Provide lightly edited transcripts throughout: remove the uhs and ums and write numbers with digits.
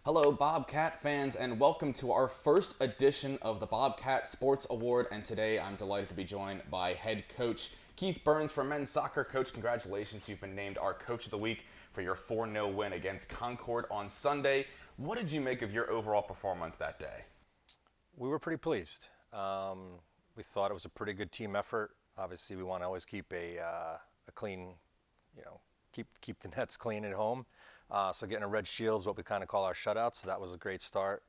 Hello, Bobcat fans, and welcome to our first edition of the Bobcat Sports Award. And today I'm delighted to be joined by head coach Keith Byrnes from men's soccer. Coach, congratulations. You've been named our Coach of the Week for your 4-0 win against Concord on Sunday. What did you make of your overall performance that day? We were pretty pleased. We thought it was a pretty good team effort. Obviously, we want to always keep a clean, keep the nets clean at home. So getting a red shield is what we kind of call our shutout. So that was a great start.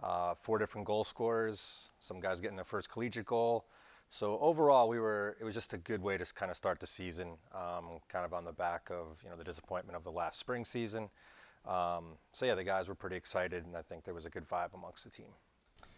4 different goal scorers, some guys getting their first collegiate goal. So overall, it was just a good way to kind of start the season, kind of on the back of the disappointment of the last spring season. So yeah, the guys were pretty excited, and I think there was a good vibe amongst the team.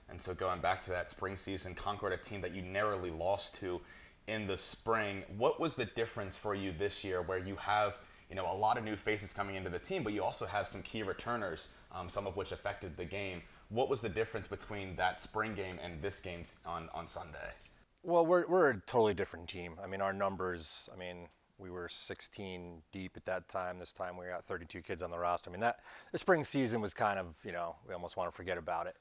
And so going back to that spring season, Concord, a team that you narrowly lost to in the spring, what was the difference for you this year where you have a lot of new faces coming into the team, but you also have some key returners, some of which affected the game? What was the difference between that spring game and this game on Sunday? Well, we're a totally different team. I mean, our numbers, we were 16 deep at that time. This time we got 32 kids on the roster. I mean, the spring season was kind of, we almost want to forget about it.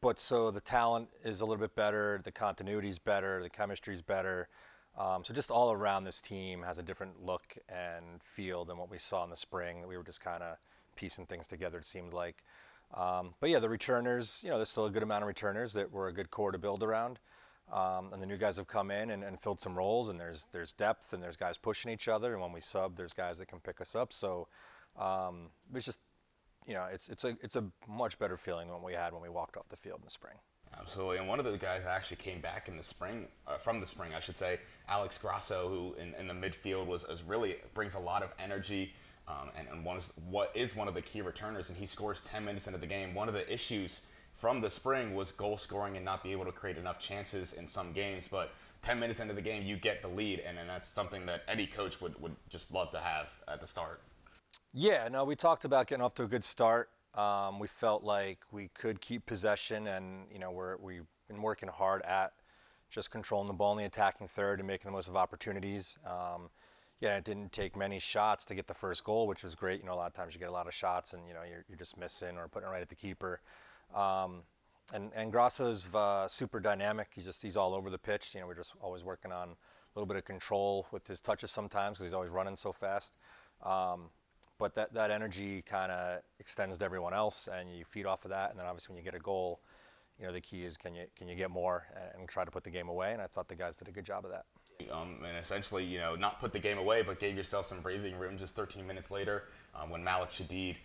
But so the talent is a little bit better, the continuity's better, the chemistry's better. So just all around, this team has a different look and feel than what we saw in the spring. We were just kind of piecing things together, it seemed like. But yeah, the returners, there's still a good amount of returners that were a good core to build around. And the new guys have come in and filled some roles, and there's depth, and there's guys pushing each other. And when we sub, there's guys that can pick us up. So it's just, it's a much better feeling than what we had when we walked off the field in the spring. Absolutely, and one of the guys that actually came back in the spring, from the spring, I should say, Alex Grasso, who in the midfield was really brings a lot of energy, and what is one of the key returners, and he scores 10 minutes into the game. One of the issues from the spring was goal scoring and not be able to create enough chances in some games, but 10 minutes into the game, you get the lead, and that's something that any coach would just love to have at the start. Yeah, no, we talked about getting off to a good start. We felt like we could keep possession, and we've been working hard at just controlling the ball in the attacking third and making the most of opportunities. Yeah, it didn't take many shots to get the first goal, which was great. A lot of times you get a lot of shots, and you're just missing or putting it right at the keeper. And Grasso's super dynamic. He's all over the pitch. We're just always working on a little bit of control with his touches sometimes because he's always running so fast. But that energy kind of extends to everyone else, and you feed off of that. And then obviously when you get a goal, the key is can you get more and try to put the game away. And I thought the guys did a good job of that. And essentially, not put the game away, but gave yourself some breathing room just 13 minutes later when Malik Shadid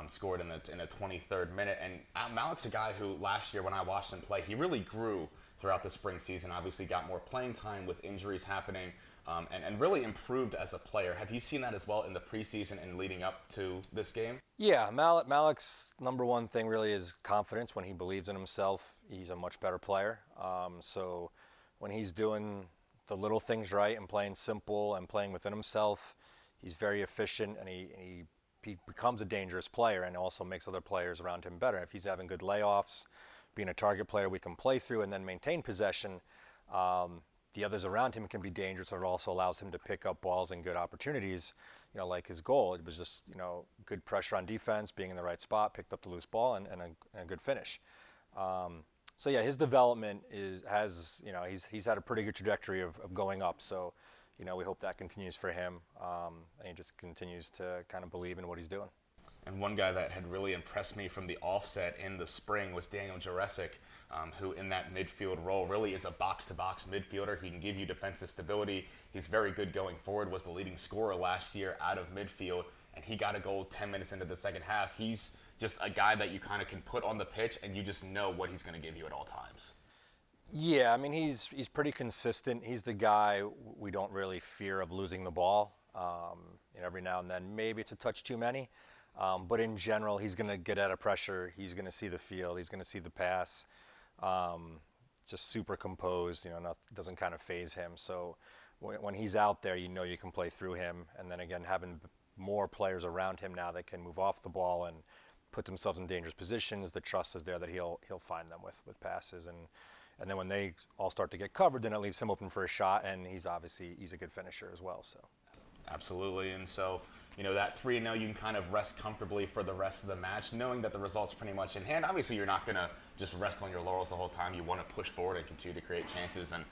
scored in the 23rd minute. And Malik's a guy who last year when I watched him play, he really grew throughout the spring season. Obviously got more playing time with injuries happening, and really improved as a player. Have you seen that as well in the preseason and leading up to this game? Yeah, Malik's number one thing really is confidence. When he believes in himself, he's a much better player. So when he's doing the little things right and playing simple and playing within himself, he's very efficient, and he becomes a dangerous player and also makes other players around him better. If he's having good layoffs, being a target player we can play through and then maintain possession, the others around him can be dangerous, and it also allows him to pick up balls and good opportunities, like his goal. It was just, good pressure on defense, being in the right spot, picked up the loose ball, and a good finish. So yeah, his development he's had a pretty good trajectory of going up. So, we hope that continues for him, and he just continues to kind of believe in what he's doing. And one guy that had really impressed me from the offset in the spring was Daniel Juresic, who in that midfield role really is a box-to-box midfielder. He can give you defensive stability. He's very good going forward, was the leading scorer last year out of midfield, and he got a goal 10 minutes into the second half. He's just a guy that you kind of can put on the pitch, and you just know what he's going to give you at all times. Yeah, he's pretty consistent. He's the guy we don't really fear of losing the ball. Every now and then, maybe it's a touch too many. But in general, he's going to get out of pressure. He's going to see the field. He's going to see the pass. Just super composed, doesn't kind of phase him. So when he's out there, you can play through him. And then again, having more players around him now that can move off the ball and put themselves in dangerous positions, the trust is there that he'll find them with passes. And then when they all start to get covered, then it leaves him open for a shot, and he's a good finisher as well. So. Absolutely. And so, that 3-0, you can kind of rest comfortably for the rest of the match, knowing that the result's pretty much in hand. Obviously, you're not going to just rest on your laurels the whole time. You want to push forward and continue to create chances. And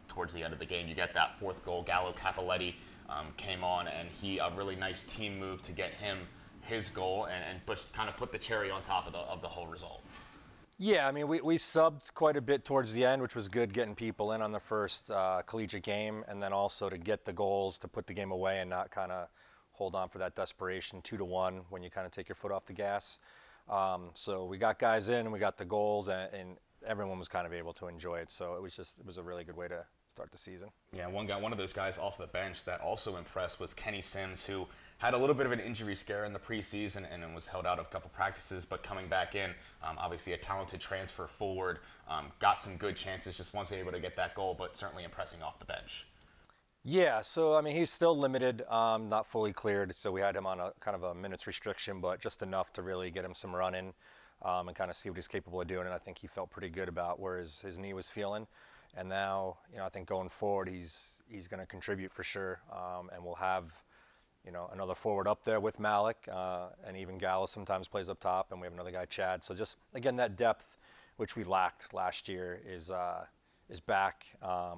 towards the end of the game, you get that fourth goal. Gallo Capoletti came on, and a really nice team move to get him his goal and kind of put the cherry on top of the whole result. Yeah, I mean, we subbed quite a bit towards the end, which was good, getting people in on the first collegiate game, and then also to get the goals to put the game away and not kind of hold on for that desperation 2-1 when you kind of take your foot off the gas. So we got guys in, and we got the goals, and everyone was kind of able to enjoy it. So it was a really good way to start the season. Yeah, one of those guys off the bench that also impressed was Kenny Sims, who had a little bit of an injury scare in the preseason and was held out of a couple practices, but coming back in, obviously a talented transfer forward, got some good chances, just wasn't able to get that goal, but certainly impressing off the bench. Yeah, so I mean, he's still limited, not fully cleared, so we had him on a kind of a minutes restriction, but just enough to really get him some running and kind of see what he's capable of doing, and I think he felt pretty good about where his knee was feeling. And now, I think going forward, he's going to contribute for sure, and we'll have, another forward up there with Malik, and even Gallo sometimes plays up top, and we have another guy, Chad. So just, again, that depth, which we lacked last year, is back.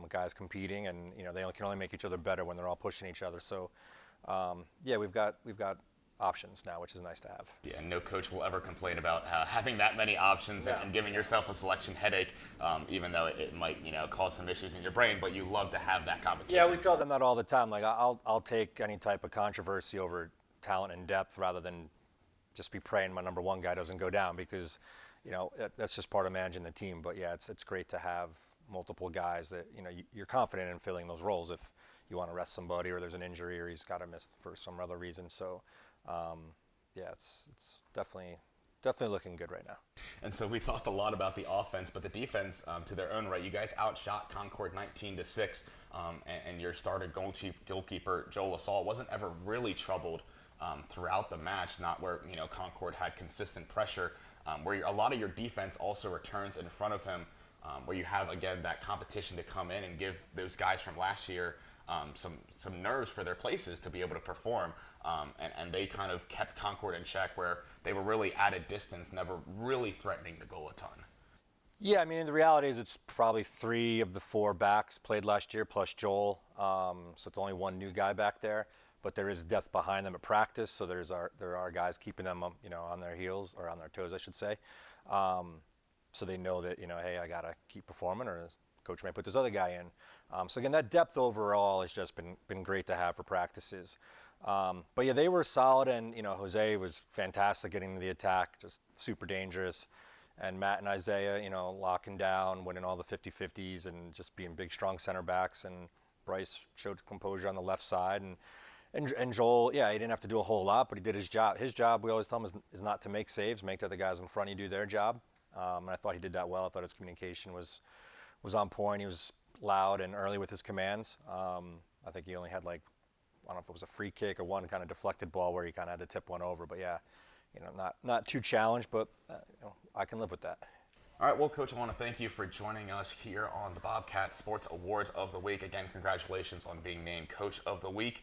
Guys competing, and they can only make each other better when they're all pushing each other. So, yeah, we've got options now, which is nice to have. Yeah, no coach will ever complain about having that many options and giving yourself a selection headache, even though it might, cause some issues in your brain, but you love to have that competition. Yeah, we tell them that all the time. Like, I'll take any type of controversy over talent and depth rather than just be praying my number one guy doesn't go down, because, that's just part of managing the team. But yeah, it's great to have multiple guys that, you're confident in filling those roles if you want to rest somebody or there's an injury or he's got to miss for some other reason. So, yeah, it's definitely looking good right now. And so we talked a lot about the offense, but the defense, to their own right, you guys outshot Concord 19-6, and your starter goalkeeper Joel Assault wasn't ever really troubled throughout the match. Not where Concord had consistent pressure, where a lot of your defense also returns in front of him, where you have again that competition to come in and give those guys from last year some nerves for their places to be able to perform, and they kind of kept Concord in check, where they were really at a distance, never really threatening the goal a ton. Yeah, I mean, the reality is it's probably 3 of the 4 backs played last year plus Joel, so it's only one new guy back there, but there is depth behind them at practice, so there are guys keeping them on their heels, or on their toes, I should say, so they know that hey, I gotta keep performing, or coach might put this other guy in. So again, that depth overall has just been great to have for practices. But yeah, they were solid, and Jose was fantastic getting to the attack, just super dangerous. And Matt and Isaiah, locking down, winning all the 50-50s, and just being big, strong center backs. And Bryce showed composure on the left side, and Joel, yeah, he didn't have to do a whole lot, but he did his job. His job, we always tell him, is not to make saves, make the other guys in front of you do their job. And I thought he did that well. I thought his communication was on point. He was loud and early with his commands. I think he only had, like, I don't know if it was a free kick or one kind of deflected ball where he kind of had to tip one over. But yeah, not too challenged, but I can live with that. All right, well, Coach, I want to thank you for joining us here on the Bobcat Sports Awards of the Week. Again, congratulations on being named Coach of the Week,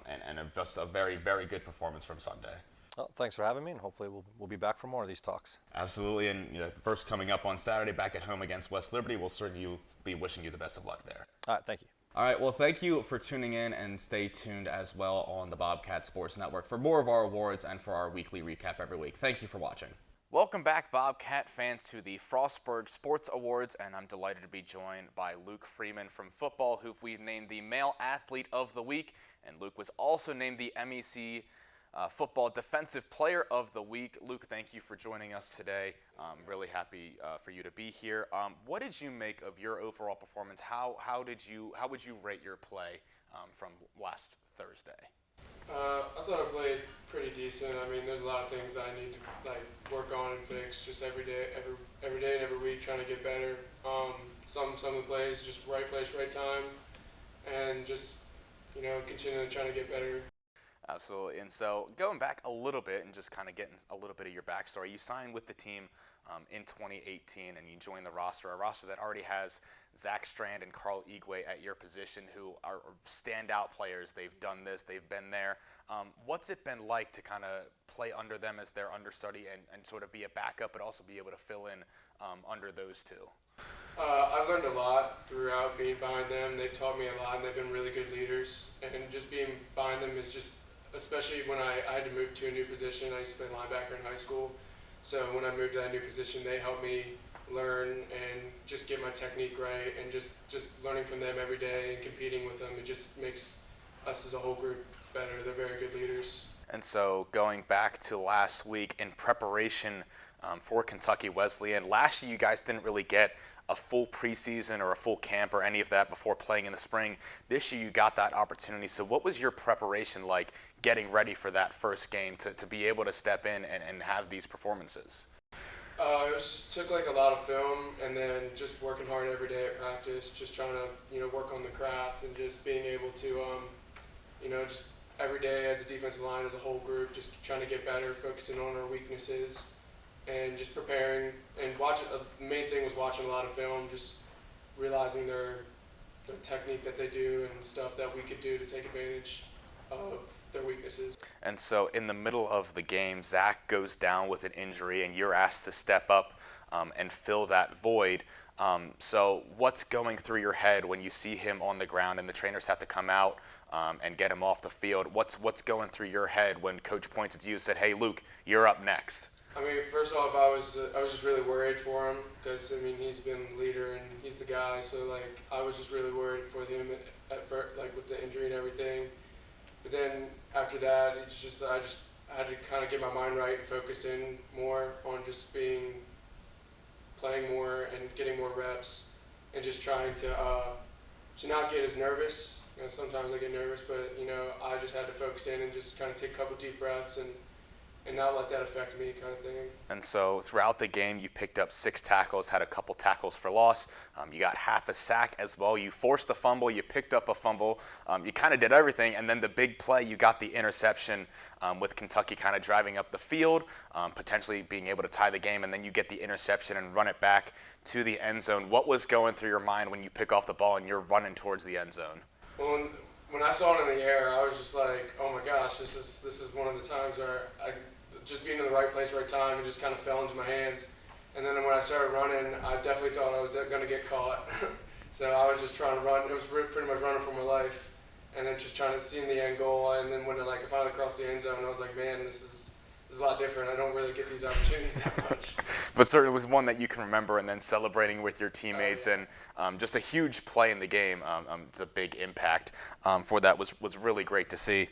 and just a very, very good performance from Sunday. Well, thanks for having me, and hopefully we'll be back for more of these talks. Absolutely, and the first coming up on Saturday back at home against West Liberty. We'll certainly be wishing you the best of luck there. All right, thank you. All right, well, thank you for tuning in, and stay tuned as well on the Bobcat Sports Network for more of our awards and for our weekly recap every week. Thank you for watching. Welcome back, Bobcat fans, to the Frostburg Sports Awards, and I'm delighted to be joined by Luke Freeman from football, who we've named the Male Athlete of the Week, and Luke was also named the MEC Football Defensive Player of the Week. Luke, thank you for joining us today. Really happy for you to be here. What did you make of your overall performance? How would you rate your play from last Thursday? I thought I played pretty decent. I mean, there's a lot of things that I need to work on and fix just every day and every week, trying to get better. Some of the plays, just right place, right time, and just continuing trying to get better. Absolutely. And so going back a little bit and just kind of getting a little bit of your backstory, you signed with the team in 2018, and you join the roster, a roster that already has Zach Strand and Carl Igwe at your position, who are standout players. They've done this, they've been there. What's it been like to kind of play under them as their understudy and sort of be a backup, but also be able to fill in under those two? I've learned a lot throughout being behind them. They've taught me a lot, and they've been really good leaders. And just being behind them is just, especially when I had to move to a new position. I used to play linebacker in high school. So when I moved to that new position, they helped me learn and just get my technique right, and just learning from them every day and competing with them. It just makes us as a whole group better. They're very good leaders. And so going back to last week in preparation for Kentucky Wesleyan, last year you guys didn't really get a full preseason or a full camp or any of that before playing in the spring. This year you got that opportunity. So what was your preparation like getting ready for that first game to be able to step in and have these performances? It was just took like a lot of film, and then just working hard every day at practice, just trying to work on the craft, and just being able to just every day as a defensive line, as a whole group, just trying to get better, focusing on our weaknesses, and just preparing and watching. The main thing was watching a lot of film, just realizing their technique that they do and stuff that we could do to take advantage of their weaknesses. And so in the middle of the game, Zach goes down with an injury, and you're asked to step up and fill that void. So what's going through your head when you see him on the ground and the trainers have to come out and get him off the field? What's going through your head when Coach points at you and said, "Hey, Luke, you're up next"? I mean, first off, I was just really worried for him, because he's been the leader and he's the guy. So I was just really worried for him at first, with the injury and everything. But then after that, I just had to kind of get my mind right and focus in more on just playing more and getting more reps, and just trying to not get as nervous. Sometimes I get nervous, but I just had to focus in and just kind of take a couple deep breaths and not let that affect me, kind of thing. And so throughout the game, you picked up 6 tackles, had a couple tackles for loss. You got half a sack as well. You forced a fumble. You picked up a fumble. You kind of did everything. And then the big play, you got the interception with Kentucky kind of driving up the field, potentially being able to tie the game. And then you get the interception and run it back to the end zone. What was going through your mind when you pick off the ball and you're running towards the end zone? Well, when I saw it in the air, I was just like, oh my gosh, this is one of the times where I just being in the right place, right time, and just kind of fell into my hands. And then when I started running, I definitely thought I was going to get caught. So I was just trying to run. It was pretty much running for my life, and then just trying to see the end goal. And then when I finally crossed the end zone, I was like, man, this is a lot different. I don't really get these opportunities that much. But certainly was one that you can remember, and then celebrating with your teammates, yeah. And just a huge play in the game. The big impact for that was really great to see.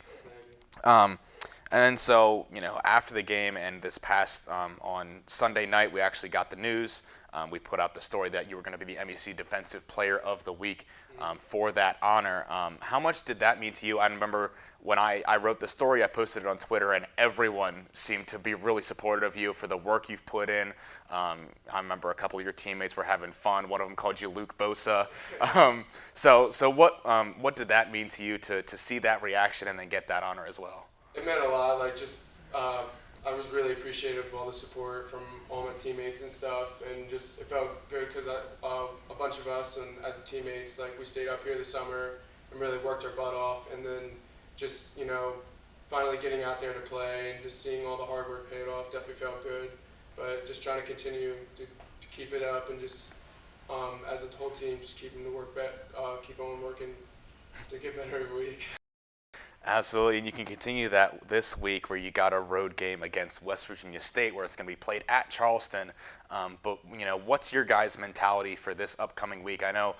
And then so, after the game and this past on Sunday night, we actually got the news. We put out the story that you were going to be the MEC Defensive Player of the Week for that honor. How much did that mean to you? I remember when I wrote the story, I posted it on Twitter, and everyone seemed to be really supportive of you for the work you've put in. I remember a couple of your teammates were having fun. One of them called you Luke Bosa. So what did that mean to you to see that reaction and then get that honor as well? It meant a lot. I was really appreciative of all the support from all my teammates and stuff, and just it felt good because a bunch of us and as teammates, we stayed up here this summer and really worked our butt off, and then just finally getting out there to play and just seeing all the hard work paid off definitely felt good. But just trying to continue to keep it up, and just as a whole team, just keeping the work keep on working to get better every week. Absolutely, and you can continue that this week where you got a road game against West Virginia State where it's going to be played at Charleston. But what's your guys' mentality for this upcoming week? I know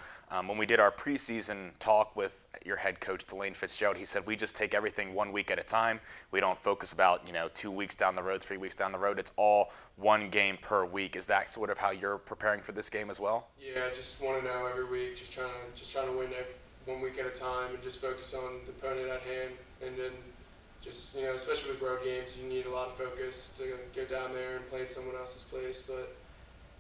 when we did our preseason talk with your head coach, Delane Fitzgerald, he said we just take everything 1 week at a time. We don't focus about 2 weeks down the road, 3 weeks down the road. It's all one game per week. Is that sort of how you're preparing for this game as well? Yeah, just want to know every week, just trying to win 1 week at a time, and just focus on the opponent at hand. And then just, especially with road games, you need a lot of focus to go down there and play in someone else's place. But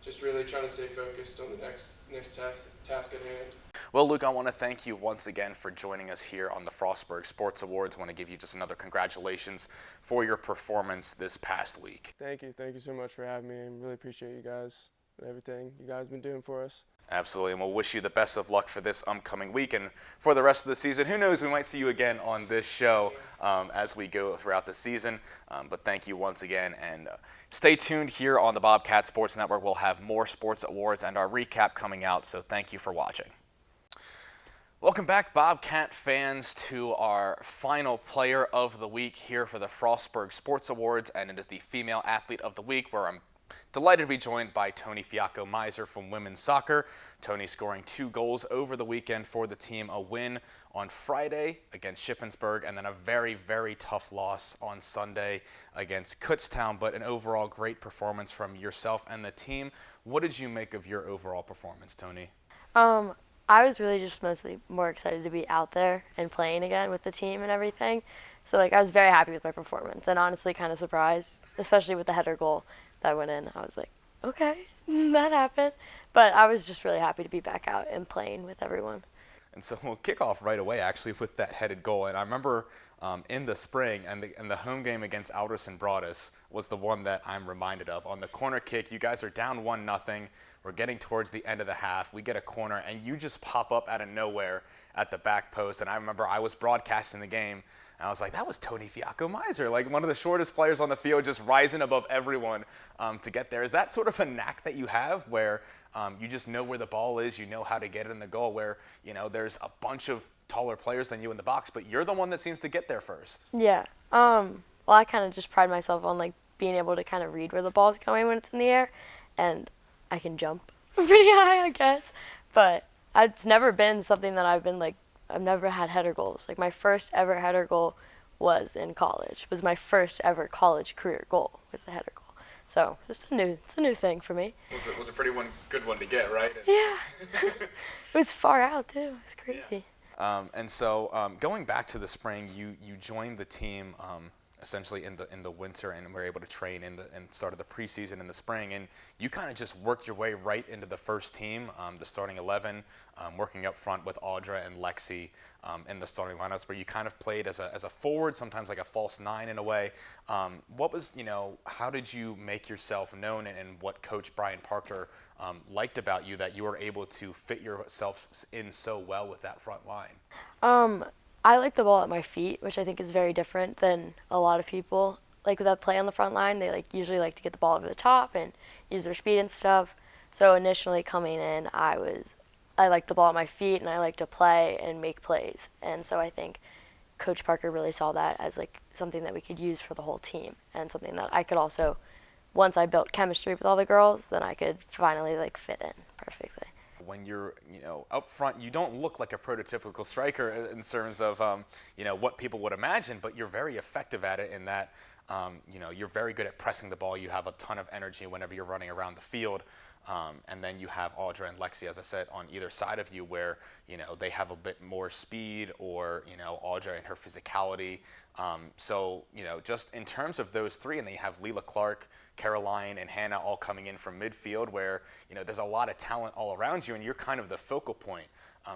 just really trying to stay focused on the next task at hand. Well, Luke, I want to thank you once again for joining us here on the Frostburg Sports Awards. I want to give you just another congratulations for your performance this past week. Thank you so much for having me. I really appreciate you guys and everything you guys been doing for us. Absolutely, and we'll wish you the best of luck for this upcoming week and for the rest of the season. Who knows, we might see you again on this show as we go throughout the season. But thank you once again, and stay tuned here on the Bobcat Sports Network. We'll have more sports awards and our recap coming out, so thank you for watching. Welcome back, Bobcat fans, to our final player of the week here for the Frostburg Sports Awards, and it is the Female Athlete of the Week, where I'm delighted to be joined by Toni Fiocco-Mizer from women's soccer. Toni scoring 2 goals over the weekend for the team, a win on Friday against Shippensburg, and then a very, very tough loss on Sunday against Kutztown, but an overall great performance from yourself and the team. What did you make of your overall performance, Toni? I was really just mostly more excited to be out there and playing again with the team and everything. So I was very happy with my performance and honestly kind of surprised, especially with the header goal that went in. I was like, okay, that happened. But I was just really happy to be back out and playing with everyone. And so we'll kick off right away, actually, with that headed goal. And I remember in the spring, and the home game against Alderson Broadus was the one that I'm reminded of. On the corner kick, you guys are down 1-0. We're getting towards the end of the half. We get a corner, and you just pop up out of nowhere at the back post. And I remember I was broadcasting the game, and I was like, that was Toni Fiocco-Mizer, like one of the shortest players on the field, just rising above everyone to get there. Is that sort of a knack that you have where you just know where the ball is, you know how to get it in the goal, where, you know, there's a bunch of taller players than you in the box, but you're the one that seems to get there first? Yeah. Well, I kind of just pride myself on like being able to kind of read where the ball's going when it's in the air, and I can jump pretty high, I guess. But it's never been something that I've never had header goals. Like my first ever header goal was in college. It was my first ever college career goal, was a header goal. So it's a new thing for me. Was a pretty good one to get, right? Yeah. It was far out too. It was crazy. And so going back to the spring, you joined the team essentially in the winter, and were able to train and started the preseason in the spring, and you kind of just worked your way right into the first team, the starting 11, working up front with Audra and Lexi in the starting lineups, where you kind of played as a forward, sometimes like a false 9 in a way. What was, how did you make yourself known, and what Coach Brian Parker liked about you that you were able to fit yourself in so well with that front line? I like the ball at my feet, which I think is very different than a lot of people that play on the front line. They usually like to get the ball over the top and use their speed and stuff. So initially coming in, I liked the ball at my feet, and I like to play and make plays. And so I think Coach Parker really saw that as something that we could use for the whole team, and something that I could also, once I built chemistry with all the girls, then I could finally fit in perfectly. When you're, up front, you don't look like a prototypical striker in terms of, what people would imagine, but you're very effective at it in that, you're very good at pressing the ball. You have a ton of energy whenever you're running around the field. And then you have Audra and Lexi, as I said, on either side of you where, they have a bit more speed, or, Audra and her physicality. So, just in terms of those three, and then you have Leela Clark, Caroline, and Hannah all coming in from midfield where, there's a lot of talent all around you, and you're kind of the focal point.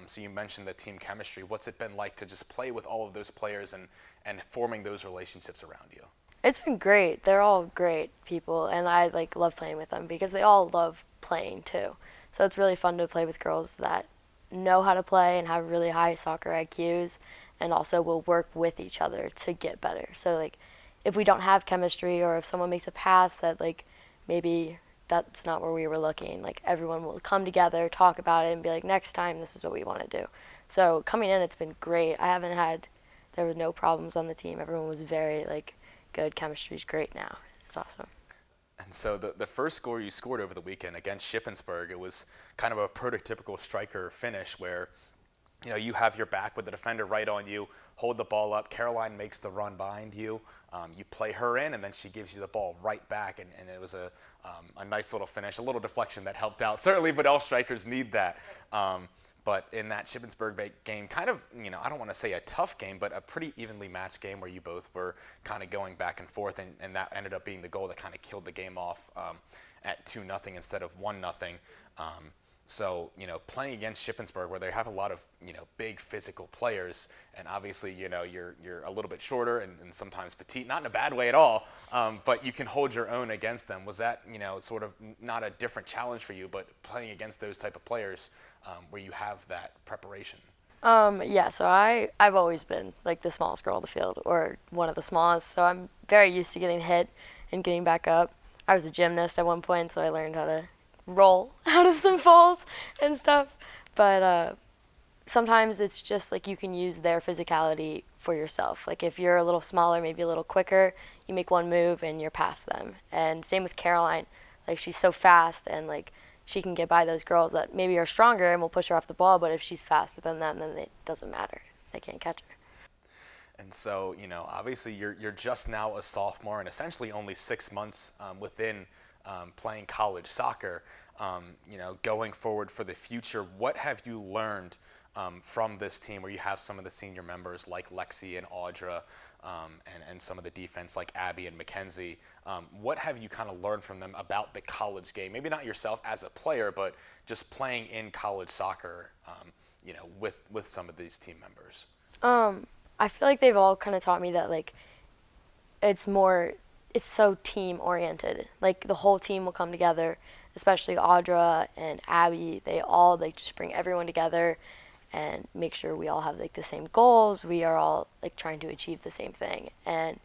So you mentioned the team chemistry. What's it been like to just play with all of those players and forming those relationships around you? It's been great. They're all great people, and I love playing with them because they all love playing too. So it's really fun to play with girls that know how to play and have really high soccer IQs, and also will work with each other to get better. So if we don't have chemistry, or if someone makes a pass that maybe that's not where we were looking, everyone will come together, talk about it, and be like, next time this is what we want to do. So coming in, it's been great. There were no problems on the team. Everyone was very good. Chemistry's great now. It's awesome. And so the first score you scored over the weekend against Shippensburg, it was kind of a prototypical striker finish where, you have your back with the defender right on you, hold the ball up, Caroline makes the run behind you, you play her in, and then she gives you the ball right back, and it was a nice little finish, a little deflection that helped out, certainly, but all strikers need that. But in that Shippensburg game, kind of, I don't want to say a tough game, but a pretty evenly matched game where you both were kind of going back and forth, and that ended up being the goal that kind of killed the game off at 2-0 instead of 1-0. So, playing against Shippensburg, where they have a lot of, big physical players, and obviously, you're a little bit shorter and sometimes petite, not in a bad way at all, but you can hold your own against them. Was that, sort of not a different challenge for you, but playing against those type of players where you have that preparation? Yeah, so I've always been like the smallest girl on the field, or one of the smallest, so I'm very used to getting hit and getting back up. I was a gymnast at one point, so I learned how to roll out of some falls and stuff. But sometimes it's just like you can use their physicality for yourself. Like if you're a little smaller, maybe a little quicker, you make one move and you're past them. And same with Caroline. Like she's so fast and like she can get by those girls that maybe are stronger and will push her off the ball, but if she's faster than them, then it doesn't matter. They can't catch her. And so, obviously you're just now a sophomore and essentially only 6 months within playing college soccer. Going forward for the future, what have you learned from this team where you have some of the senior members like Lexi and Audra and some of the defense like Abby and Mackenzie? What have you kind of learned from them about the college game? Maybe not yourself as a player, but just playing in college soccer, with some of these team members. I feel like they've all kind of taught me that like it's so team oriented. Like the whole team will come together, especially Audra and Abby. They all like just bring everyone together and make sure we all have like the same goals. We are all like trying to achieve the same thing. And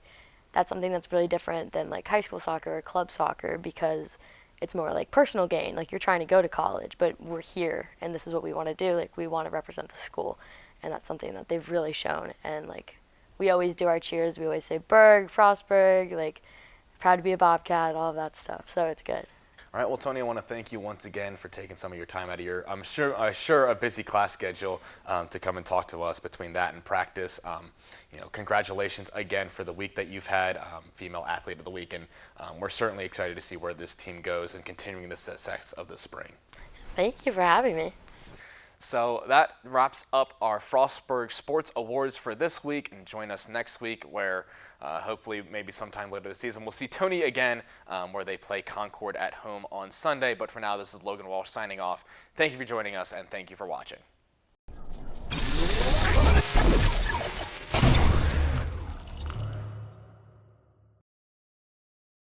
that's something that's really different than like high school soccer or club soccer, because it's more like personal gain. Like you're trying to go to college, but we're here and this is what we want to do. Like we want to represent the school. And that's something that they've really shown. And like we always do our cheers. We always say Berg, Frostburg, like proud to be a Bobcat, all of that stuff. So it's good. All right, well, Toni, I want to thank you once again for taking some of your time out of your, I'm sure a busy class schedule to come and talk to us between that and practice. Congratulations again for the week that you've had, Female Athlete of the Week, and we're certainly excited to see where this team goes and continuing the success of the spring. Thank you for having me. So that wraps up our Frostburg Sports Awards for this week, and join us next week where hopefully maybe sometime later this season we'll see Toni again where they play Concord at home on Sunday. But for now, this is Logan Walsh signing off. Thank you for joining us, and thank you for watching.